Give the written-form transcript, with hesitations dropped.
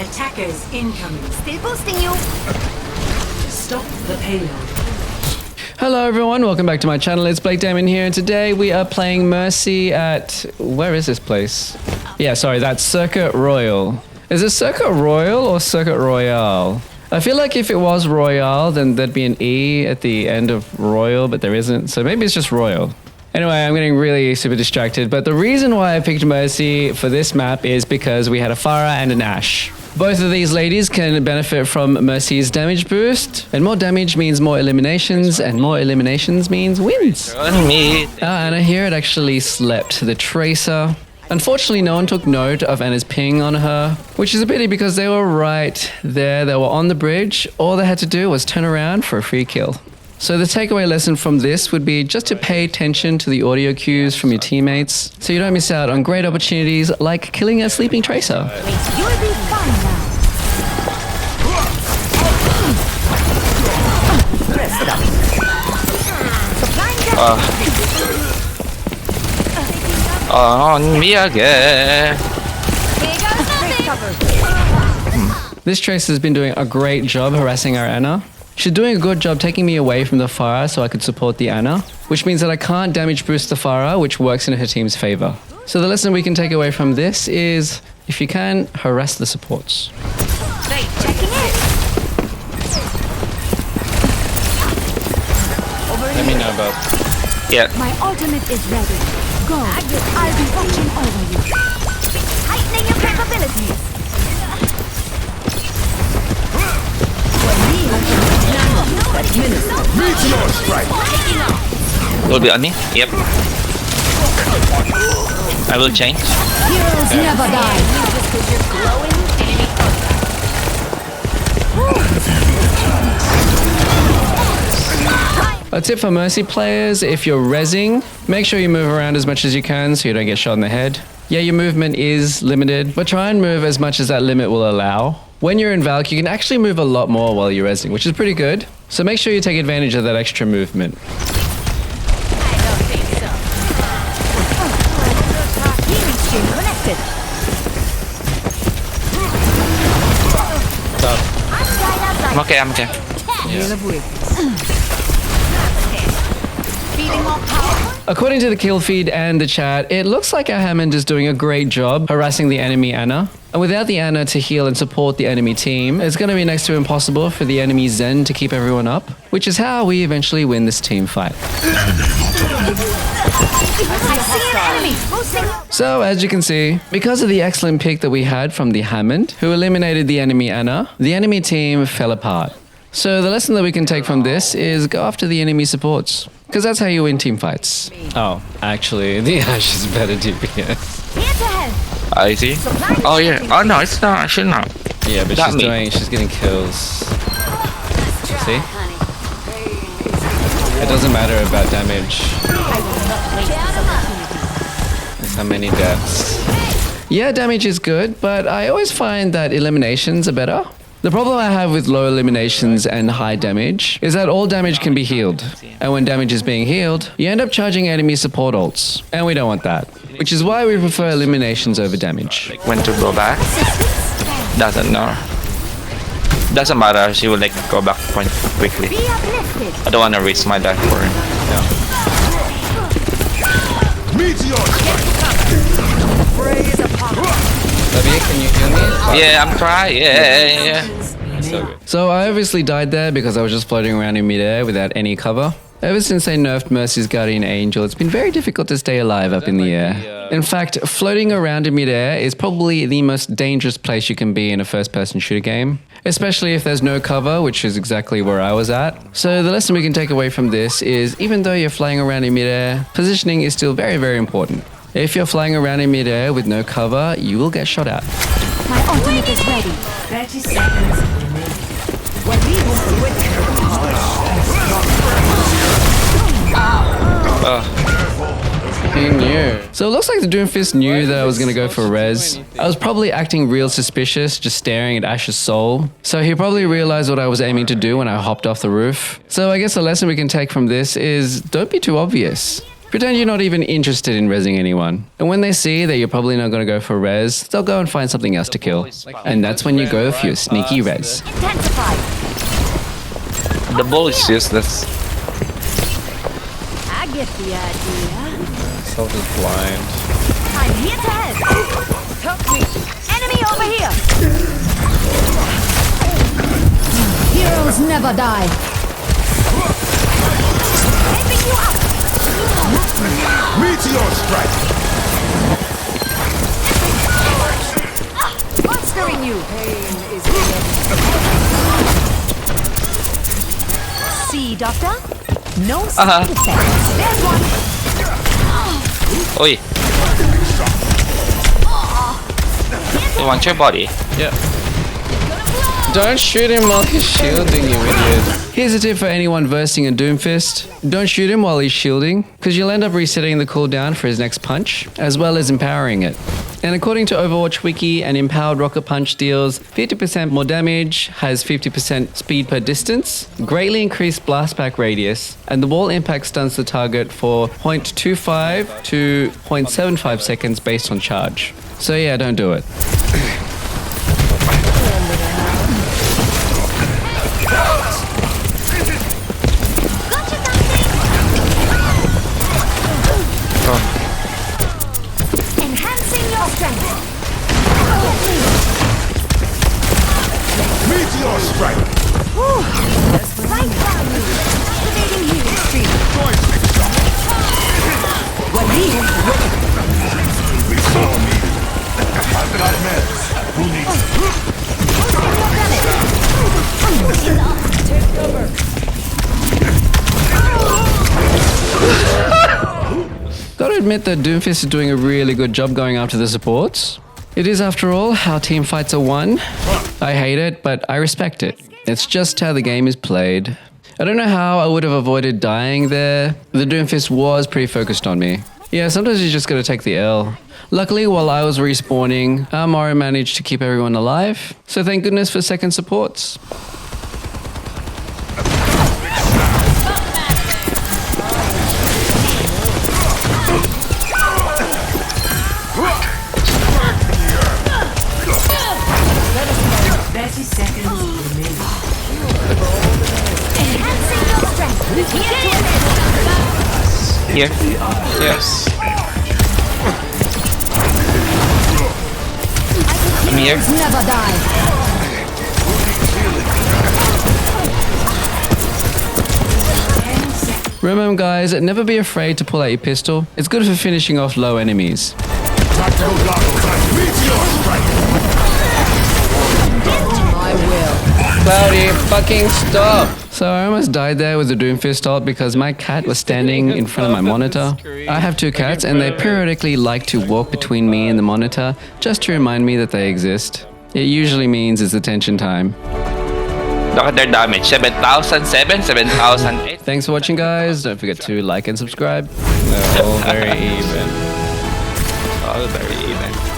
Attackers incoming. Still boosting you. Stop the payload. Hello everyone, welcome back to my channel. It's Blake Damon here, and today we are playing Mercy at... Where is this place? Yeah, sorry, that's Circuit Royal. Is it Circuit Royal or Circuit Royale? I feel like if it was Royale, then there'd be an E at the end of Royal, but there isn't, so maybe it's just Royal. Anyway, I'm getting really super distracted, but the reason why I picked Mercy for this map is because we had a Pharah and an Ashe. Both of these ladies can benefit from Mercy's damage boost, and more damage means more eliminations, and more eliminations means wins. Anna here had actually slept the Tracer. Unfortunately, no one took note of Anna's ping on her, which is a pity because they were right there. They were on the bridge. All they had to do was turn around for a free kill. So the takeaway lesson from this would be just to pay attention to the audio cues from your teammates so you don't miss out on great opportunities like killing a sleeping Tracer. You'll be fine now. On me again. This Tracer's been doing a great job harassing our Anna. She's doing a good job taking me away from the Pharah so I could support the Anna, which means that I can't damage boost the Pharah, which works in her team's favor. So the lesson we can take away from this is, if you can, harass the supports. Checking it. Let me know about. Yeah. My ultimate is ready. Go. I'll be watching over you. Heightening your capabilities. Meteor strike. Will be on me. Yep. I will change. Heroes never die. A tip for Mercy players, if you're rezzing, make sure you move around as much as you can so you don't get shot in the head. Yeah, your movement is limited, but try and move as much as that limit will allow. When you're in Valk, you can actually move a lot more while you're rezzing, which is pretty good. So make sure you take advantage of that extra movement. I don't think so. Healing stream connected. I'm okay. I'm okay. Feeling more power. According to the kill feed and the chat, it looks like our Hammond is doing a great job harassing the enemy Anna. And without the Anna to heal and support the enemy team, it's going to be next to impossible for the enemy Zen to keep everyone up, which is how we eventually win this team fight. So, as you can see, because of the excellent pick that we had from the Hammond, who eliminated the enemy Anna, the enemy team fell apart. So the lesson that we can take from this is go after the enemy supports, because that's how you win team fights. Oh, actually, the Ashe is better DPS. Here to help. I see. Oh yeah. Oh no, it's not. Actually not. Yeah, but Got she's getting kills. See? It doesn't matter about damage. It's how many deaths. Yeah, damage is good, but I always find that eliminations are better. The problem I have with low eliminations and high damage is that all damage can be healed. And when damage is being healed, you end up charging enemy support ults. And we don't want that. Which is why we prefer eliminations over damage. Like when to go back. Doesn't know. Doesn't matter. She will like go back quite quickly. Be uplifted. I don't want to risk my life for her. Meteor strike. Can you heal me? Yeah, I'm trying. Yeah. So I obviously died there because I was just floating around in midair without any cover. Ever since they nerfed Mercy's Guardian Angel, it's been very difficult to stay alive up in the air. In fact, floating around in midair is probably the most dangerous place you can be in a first-person shooter game, especially if there's no cover, which is exactly where I was at. So the lesson we can take away from this is, even though you're flying around in midair, positioning is still very, very important. If you're flying around in midair with no cover, you will get shot at. My ultimate is ready. 30 seconds remaining. He knew. So it looks like the Doomfist knew that I was going to go for res. I was probably acting real suspicious, just staring at Ashe's soul. So he probably realized what I was aiming to do when I hopped off the roof. So I guess the lesson we can take from this is don't be too obvious. Pretend you're not even interested in rezzing anyone. And when they see that you're probably not going to go for res, they'll go and find something else to kill. And that's when you go for your sneaky res. Intensify. The bull is useless. I get the idea. Self is blind. I'm here to help. Help me. Enemy over here. Heroes never die. Helping you out. Meteor strike. Monstering you. Pain is See, Doctor? No side effects. There's one. Oi. He wants your body. Yep. Don't shoot him while he's shielding, you idiot. Here's a tip for anyone versing a Doomfist. Don't shoot him while he's shielding, because you'll end up resetting the cooldown for his next punch, as well as empowering it. And according to Overwatch Wiki, an empowered rocket punch deals 50% more damage, has 50% speed per distance, greatly increased blastback radius, and the wall impact stuns the target for 0.25 to 0.75 seconds based on charge. So yeah, don't do it. Enhancing your strength. Meteor strike. Right value. Activating healing stream. Joystick shot. What needs? It's all needed. I've got meds. Who needs Gotta admit that Doomfist is doing a really good job going after the supports. It is, after all, how team fights are won. I hate it, but I respect it. It's just how the game is played. I don't know how I would have avoided dying there. The Doomfist was pretty focused on me. Yeah, sometimes you just gotta take the L. Luckily, while I was respawning, Mario managed to keep everyone alive. So thank goodness for second supports. Here. Yes. I'm here. Never die. Remember guys, never be afraid to pull out your pistol. It's good for finishing off low enemies. tactical goggles? Meteor strike. I will. Cloudy, fucking stop! So I almost died there with the Doomfist ult because my cat was standing in front of my monitor. I have two cats and they periodically like to walk between me and the monitor just to remind me that they exist. It usually means it's attention time. Look at their damage. 7,007, 7,008. Thanks for watching guys, don't forget to like and subscribe. They're all very even. All very even.